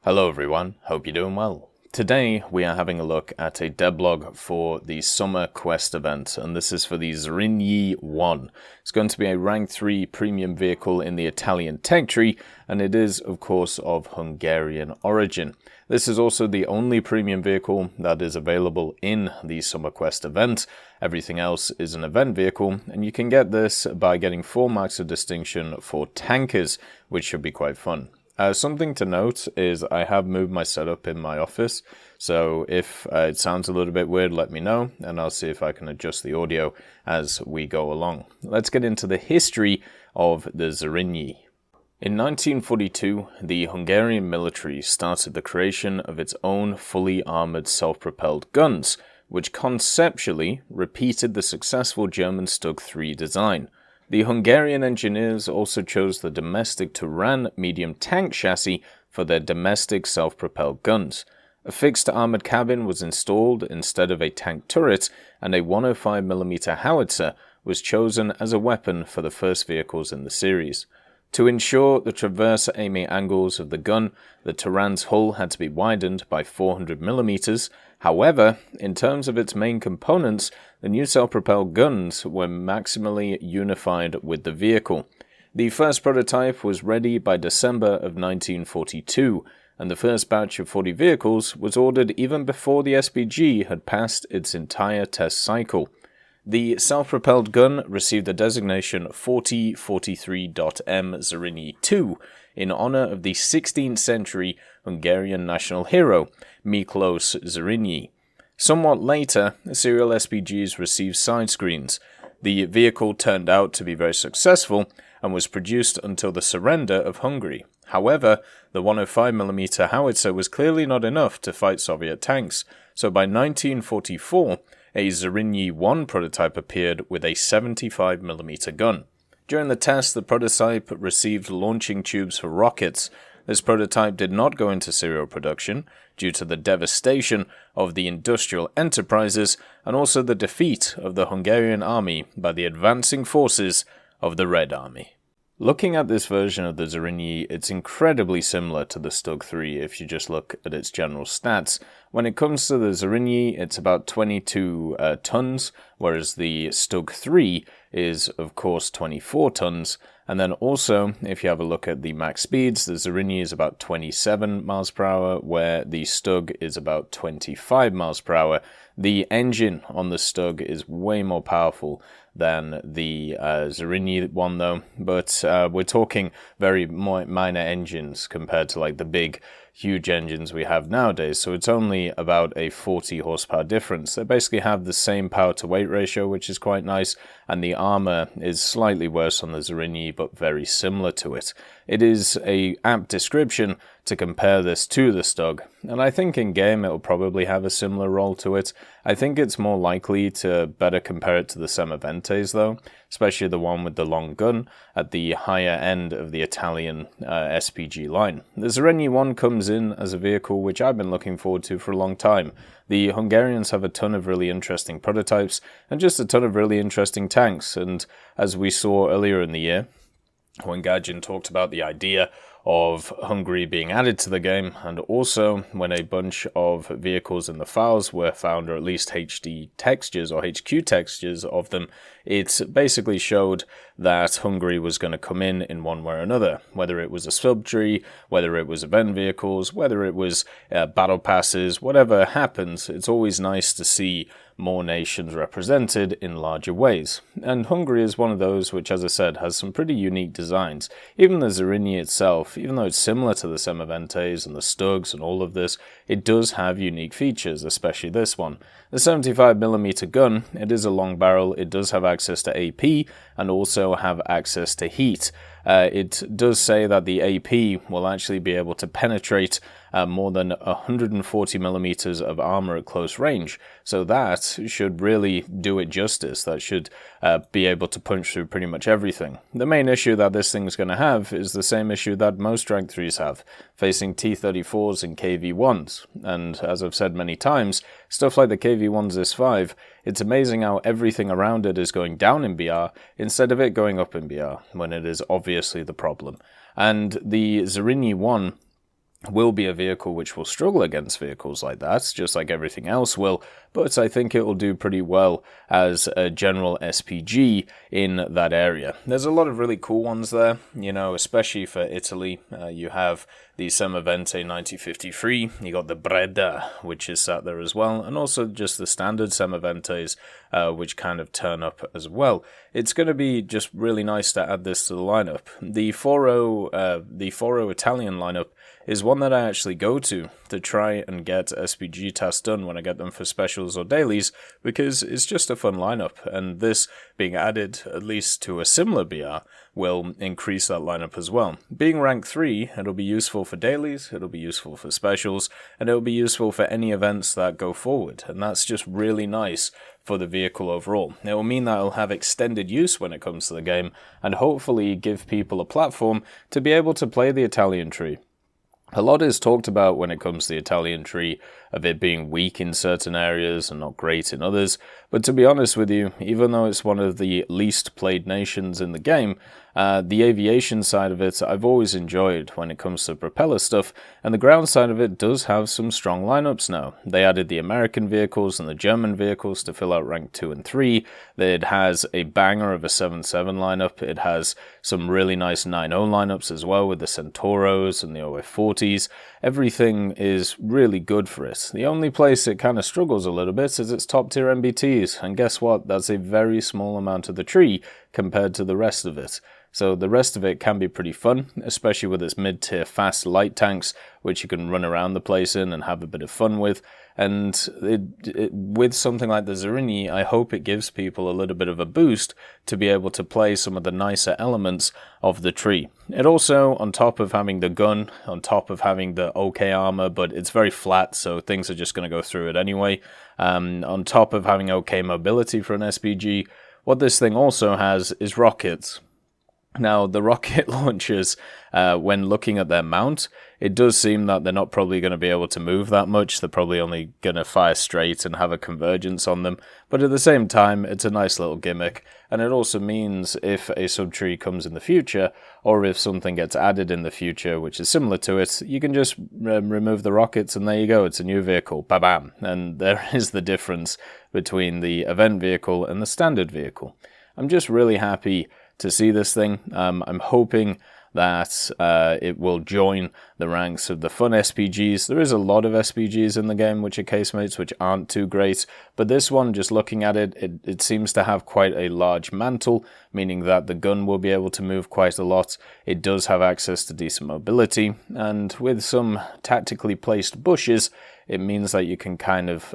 Hello everyone, hope you're doing well. Today we are having a look at a devblog for the summer quest event, and this is for the Zrínyi I. It's going to be a rank 3 premium vehicle in the Italian tech tree, and it is of course of Hungarian origin. This is also the only premium vehicle that is available in the summer quest event. Everything else is an event vehicle, and you can get this by getting 4 marks of distinction for tankers, which should be quite fun. Something to note is I have moved my setup in my office, so if it sounds a little bit weird, let me know, and I'll see if I can adjust the audio as we go along. Let's get into the history of the Zrínyi. In 1942, the Hungarian military started the creation of its own fully armoured self-propelled guns, which conceptually repeated the successful German Stug 3 design. The Hungarian engineers also chose the domestic Turan medium tank chassis for their domestic self-propelled guns. A fixed armoured cabin was installed instead of a tank turret, and a 105mm howitzer was chosen as a weapon for the first vehicles in the series. To ensure the transverse aiming angles of the gun, the Turan's hull had to be widened by 400mm. However, in terms of its main components, the new self-propelled guns were maximally unified with the vehicle. The first prototype was ready by December of 1942, and the first batch of 40 vehicles was ordered even before the SPG had passed its entire test cycle. The self-propelled gun received the designation 4043.M Zrínyi II in honor of the 16th century Hungarian national hero, Miklós Zrínyi. Somewhat later, serial SPGs received side screens. The vehicle turned out to be very successful and was produced until the surrender of Hungary. However, the 105mm howitzer was clearly not enough to fight Soviet tanks, so by 1944, a Zrínyi I prototype appeared with a 75mm gun. During the test, the prototype received launching tubes for rockets. This prototype did not go into serial production due to the devastation of the industrial enterprises and also the defeat of the Hungarian army by the advancing forces of the Red Army. Looking at this version of the Zrínyi, it's incredibly similar to the Stug 3 if you just look at its general stats. When it comes to the Zrínyi, it's about 22 tons, whereas the Stug 3 is of course 24 tons. And then also, if you have a look at the max speeds, the Zrínyi is about 27 miles per hour, where the Stug is about 25 miles per hour. The engine on the Stug is way more powerful than the Zrínyi one though, but we're talking very minor engines compared to like the big huge engines we have nowadays, so it's only about a 40 horsepower difference. They basically have the same power to weight ratio, which is quite nice, and the armor is slightly worse on the Zrínyi but very similar to it. It is a apt description to compare this to the Stug, and I think in game it will probably have a similar role to it. I think it's more likely to better compare it to the Semaventes though, especially the one with the long gun at the higher end of the Italian SPG line. The Zrínyi I comes in as a vehicle which I've been looking forward to for a long time. The Hungarians have a ton of really interesting prototypes and just a ton of really interesting tanks, and as we saw earlier in the year, when Gajin talked about the idea of Hungary being added to the game, and also when a bunch of vehicles in the files were found, or at least HD textures or HQ textures of them, it basically showed that Hungary was going to come in one way or another, whether it was a sub-tree, whether it was event vehicles, whether it was battle passes, whatever happens, it's always nice to see more nations represented in larger ways. And Hungary is one of those which, as I said, has some pretty unique designs. Even the Zrínyi itself, even though it's similar to the Semaventes and the Stugs and all of this, it does have unique features, especially this one. The 75mm gun, it is a long barrel, it does have access to AP and also have access to heat. It does say that the AP will actually be able to penetrate more than 140mm of armor at close range, so that should really do it justice. That should be able to punch through pretty much everything. The main issue that this thing is going to have is the same issue that most rank 3s have, facing T-34s and KV-1s, and as I've said many times, stuff like the KV-1's IS-5, it's amazing how everything around it is going down in BR instead of it going up in BR, when it is obviously the problem. And the Zrínyi I will be a vehicle which will struggle against vehicles like that, just like everything else will, but I think it will do pretty well as a general SPG in that area. There's a lot of really cool ones there, you know, especially for Italy. You have the Semovente 9053, you got the Breda, which is sat there as well, and also just the standard Semoventes, which kind of turn up as well. It's going to be just really nice to add this to the lineup. The 4.0 Italian lineup is one that I actually go to try and get SPG tasks done when I get them for specials or dailies, because it's just a fun lineup, and this being added at least to a similar BR will increase that lineup as well. Being rank 3, it'll be useful for dailies, it'll be useful for specials, and it'll be useful for any events that go forward, and that's just really nice for the vehicle overall. It will mean that it'll have extended use when it comes to the game, and hopefully give people a platform to be able to play the Italian tree. A lot is talked about when it comes to the Italian tree of it being weak in certain areas and not great in others, but to be honest with you, even though it's one of the least played nations in the game, the aviation side of it I've always enjoyed when it comes to propeller stuff, and the ground side of it does have some strong lineups now. They added the American vehicles and the German vehicles to fill out rank 2 and 3. It has a banger of a 7.7 lineup. It has some really nice 9.0 lineups as well with the Centauros and the OF40s. Everything is really good for it. The only place it kind of struggles a little bit is its top tier MBTs, and guess what? That's a very small amount of the tree compared to the rest of it. So the rest of it can be pretty fun, especially with its mid-tier fast light tanks, which you can run around the place in and have a bit of fun with. And with something like the Zrínyi, I hope it gives people a little bit of a boost to be able to play some of the nicer elements of the tree. It also, on top of having the gun, on top of having the OK armor, but it's very flat, so things are just going to go through it anyway. On top of having OK mobility for an SPG, what this thing also has is rockets. Now, the rocket launchers, when looking at their mount, it does seem that they're not probably going to be able to move that much. They're probably only going to fire straight and have a convergence on them. But at the same time, it's a nice little gimmick. And it also means if a subtree comes in the future, or if something gets added in the future which is similar to it, you can just remove the rockets and there you go. It's a new vehicle. Ba-bam. And there is the difference between the event vehicle and the standard vehicle. I'm just really happy to see this thing. I'm hoping that it will join the ranks of the fun SPGs. There is a lot of SPGs in the game which are casemates which aren't too great, but this one, just looking at it, it seems to have quite a large mantle, meaning that the gun will be able to move quite a lot. It does have access to decent mobility, and with some tactically placed bushes, it means that you can kind of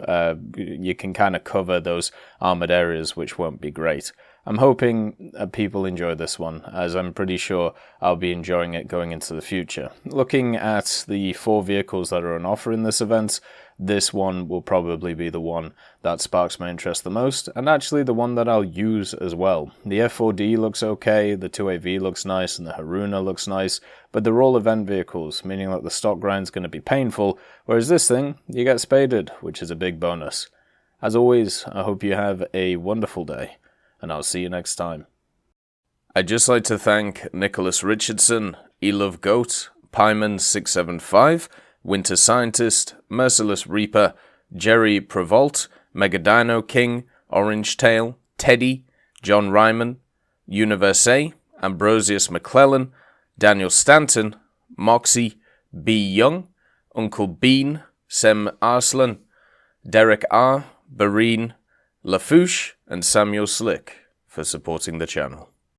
cover those armored areas which won't be great. I'm hoping people enjoy this one, as I'm pretty sure I'll be enjoying it going into the future. Looking at the 4 vehicles that are on offer in this event, this one will probably be the one that sparks my interest the most, and actually the one that I'll use as well. The F4D looks okay, the 2AV looks nice, and the Haruna looks nice, but they're all event vehicles, meaning that the stock grind's going to be painful, whereas this thing, you get spaded, which is a big bonus. As always, I hope you have a wonderful day, and I'll see you next time. I'd just like to thank Nicholas Richardson, Elove Goat, Pyman675, Winter Scientist, Merciless Reaper, Jerry Prevolt, Megadino King, Orange Tail, Teddy, John Ryman, Universe, Ambrosius McClellan, Daniel Stanton, Moxie, B. Young, Uncle Bean, Sem Arslan, Derek R., Bareen, Lafouche, and Samuel Slick for supporting the channel.